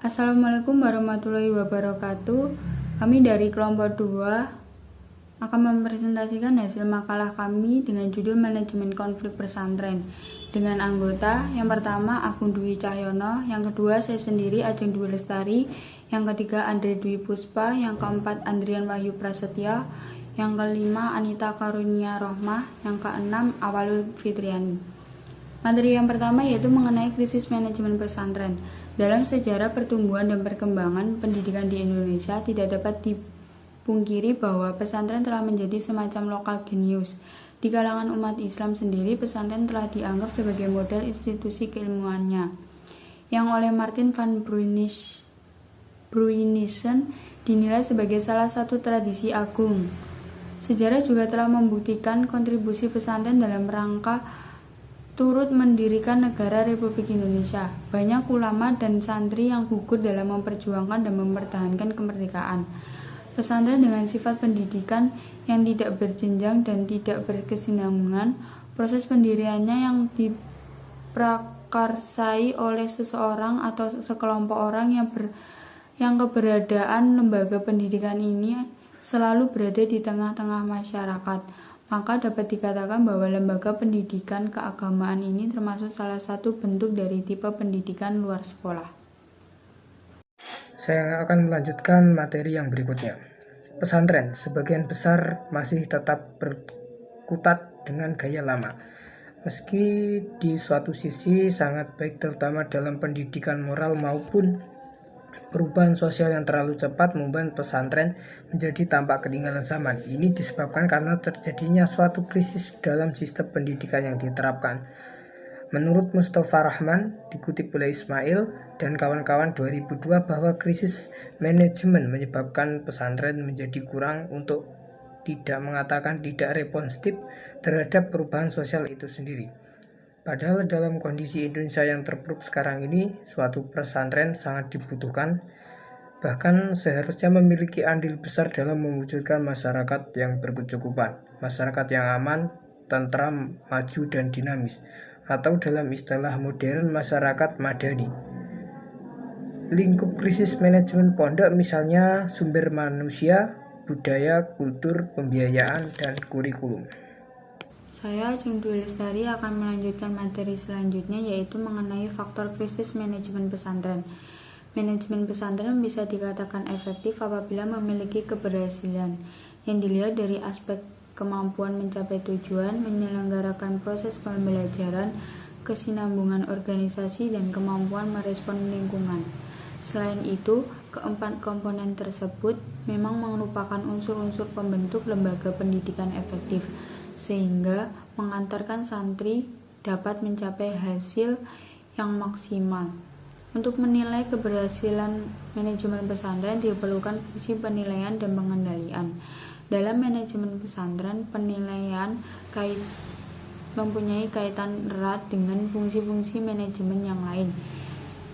Assalamualaikum warahmatullahi wabarakatuh. Kami dari kelompok 2 akan mempresentasikan hasil makalah kami dengan judul Manajemen Konflik Pesantren dengan anggota yang pertama Agung Dwi Cahyono, yang kedua saya sendiri Ajeng Dwi Lestari, yang ketiga Andre Dwi Puspa, yang keempat Andrian Wahyu Prasetya, yang kelima Anita Karunia Rohmah, yang keenam Awalul Fitriani. Materi yang pertama yaitu mengenai krisis manajemen pesantren. Dalam sejarah pertumbuhan dan perkembangan pendidikan di Indonesia, tidak dapat dipungkiri bahwa pesantren telah menjadi semacam lokal genius. Di kalangan umat Islam sendiri, pesantren telah dianggap sebagai model institusi keilmuannya, yang oleh Martin van Bruynissen dinilai sebagai salah satu tradisi agung. Sejarah juga telah membuktikan kontribusi pesantren dalam rangka turut mendirikan negara Republik Indonesia. Banyak ulama dan santri yang gugur dalam memperjuangkan dan mempertahankan kemerdekaan. Pesantren dengan sifat pendidikan yang tidak berjenjang dan tidak berkesinambungan, proses pendiriannya yang diprakarsai oleh seseorang atau sekelompok orang yang keberadaan lembaga pendidikan ini selalu berada di tengah-tengah masyarakat. Maka dapat dikatakan bahwa lembaga pendidikan keagamaan ini termasuk salah satu bentuk dari tipe pendidikan luar sekolah. Saya akan melanjutkan materi yang berikutnya. Pesantren sebagian besar masih tetap berkutat dengan gaya lama. Meski di suatu sisi sangat baik terutama dalam pendidikan moral maupun perubahan sosial yang terlalu cepat membuat pesantren menjadi tampak ketinggalan zaman. Ini disebabkan karena terjadinya suatu krisis dalam sistem pendidikan yang diterapkan. Menurut Mustafa Rahman, dikutip oleh Ismail dan kawan-kawan 2002 bahwa krisis manajemen menyebabkan pesantren menjadi kurang untuk tidak mengatakan tidak responsif terhadap perubahan sosial itu sendiri. Padahal dalam kondisi Indonesia yang terpuruk sekarang ini, suatu pesantren sangat dibutuhkan, bahkan seharusnya memiliki andil besar dalam mewujudkan masyarakat yang berkecukupan, masyarakat yang aman, tentram, maju, dan dinamis, atau dalam istilah modern masyarakat madani. Lingkup krisis manajemen pondok misalnya sumber manusia, budaya, kultur, pembiayaan, dan kurikulum. Saya Ajeng Dwi Lestari akan melanjutkan materi selanjutnya yaitu mengenai faktor krisis manajemen pesantren. Manajemen pesantren bisa dikatakan efektif apabila memiliki keberhasilan yang dilihat dari aspek kemampuan mencapai tujuan, menyelenggarakan proses pembelajaran, kesinambungan organisasi, dan kemampuan merespon lingkungan. Selain itu, keempat komponen tersebut memang merupakan unsur-unsur pembentuk lembaga pendidikan efektif, sehingga mengantarkan santri dapat mencapai hasil yang maksimal. Untuk menilai keberhasilan manajemen pesantren diperlukan fungsi penilaian dan pengendalian. Dalam manajemen pesantren, penilaian mempunyai kaitan erat dengan fungsi-fungsi manajemen yang lain.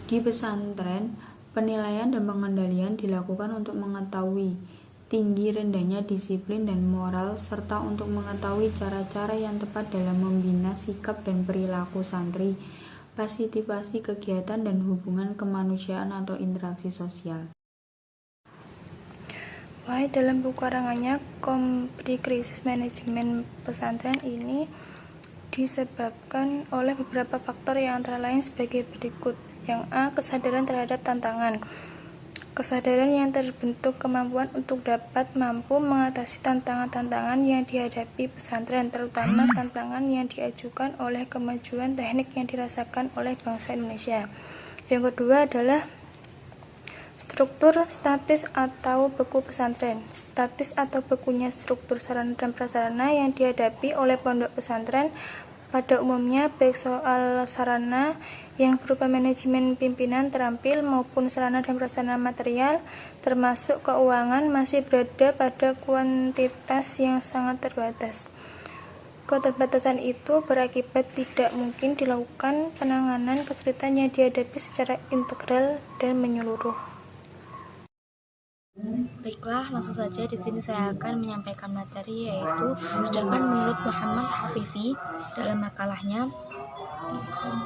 Di pesantren, penilaian dan pengendalian dilakukan untuk mengetahui tinggi rendahnya disiplin dan moral, serta untuk mengetahui cara-cara yang tepat dalam membina sikap dan perilaku santri, fasilitasi kegiatan dan hubungan kemanusiaan atau interaksi sosial. White dalam buku karangannya Kompli Krisis Manajemen Pesantren ini disebabkan oleh beberapa faktor yang antara lain sebagai berikut. Yang A. Kesadaran terhadap tantangan. Kesadaran yang terbentuk kemampuan untuk dapat mampu mengatasi tantangan-tantangan yang dihadapi pesantren, terutama tantangan yang diajukan oleh kemajuan teknik yang dirasakan oleh bangsa Indonesia. Yang kedua adalah struktur statis atau beku pesantren. Statis atau bekunya struktur sarana dan prasarana yang dihadapi oleh pondok pesantren pada umumnya baik soal sarana yang berupa manajemen pimpinan terampil maupun sarana dan prasarana material termasuk keuangan masih berada pada kuantitas yang sangat terbatas. Keterbatasan itu berakibat tidak mungkin dilakukan penanganan kesulitan yang dihadapi secara integral dan menyeluruh. Baiklah, langsung saja di sini saya akan menyampaikan materi yaitu sedangkan menurut Muhammad Hafifi dalam makalahnya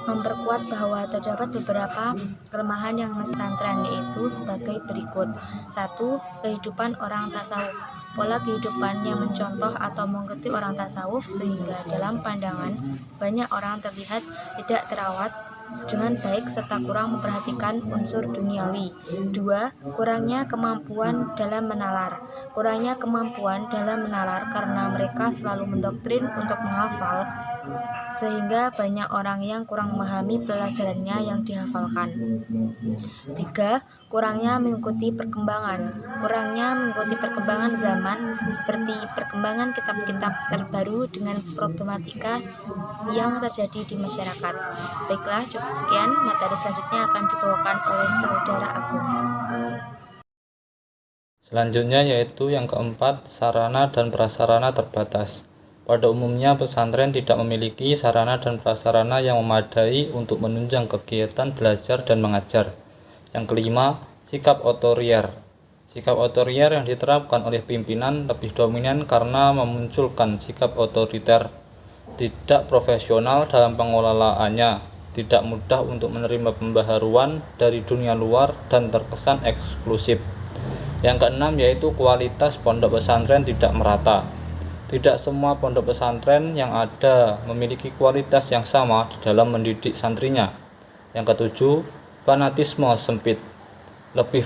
memperkuat bahwa terdapat beberapa kelemahan yang pesantren, yaitu sebagai berikut. 1. Kehidupan orang tasawuf. Pola kehidupan yang mencontoh atau mengikuti orang tasawuf sehingga dalam pandangan banyak orang terlihat tidak terawat dengan baik serta kurang memperhatikan unsur duniawi. 2. Kurangnya kemampuan dalam menalar. Kurangnya kemampuan dalam menalar karena mereka selalu mendoktrin untuk menghafal, sehingga banyak orang yang kurang memahami pelajarannya yang dihafalkan. 3. Kurangnya mengikuti perkembangan. Kurangnya mengikuti perkembangan zaman seperti perkembangan kitab-kitab terbaru dengan problematika yang terjadi di masyarakat. Baiklah, cukup sekian. Materi selanjutnya akan dibawakan oleh Saudara Agung. Selanjutnya yaitu yang keempat, sarana dan prasarana terbatas. Pada umumnya pesantren tidak memiliki sarana dan prasarana yang memadai untuk menunjang kegiatan belajar dan mengajar. Yang kelima, sikap otoriter. Sikap otoriter yang diterapkan oleh pimpinan lebih dominan karena memunculkan sikap otoriter, tidak profesional dalam pengelolaannya, tidak mudah untuk menerima pembaharuan dari dunia luar, dan terkesan eksklusif. Yang keenam yaitu kualitas pondok pesantren tidak merata. Tidak semua pondok pesantren yang ada memiliki kualitas yang sama di dalam mendidik santrinya. Yang ketujuh, fanatisme sempit. Lebih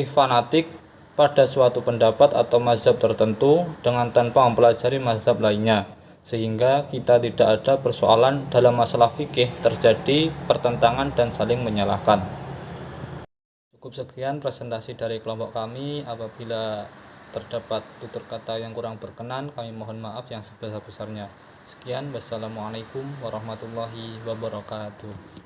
fanatik pada suatu pendapat atau mazhab tertentu dengan tanpa mempelajari mazhab lainnya, sehingga kita tidak ada persoalan dalam masalah fikih, terjadi pertentangan dan saling menyalahkan. Cukup sekian presentasi dari kelompok kami. Apabila terdapat tutur kata yang kurang berkenan, kami mohon maaf yang sebesar-besarnya. Sekian, wassalamualaikum warahmatullahi wabarakatuh.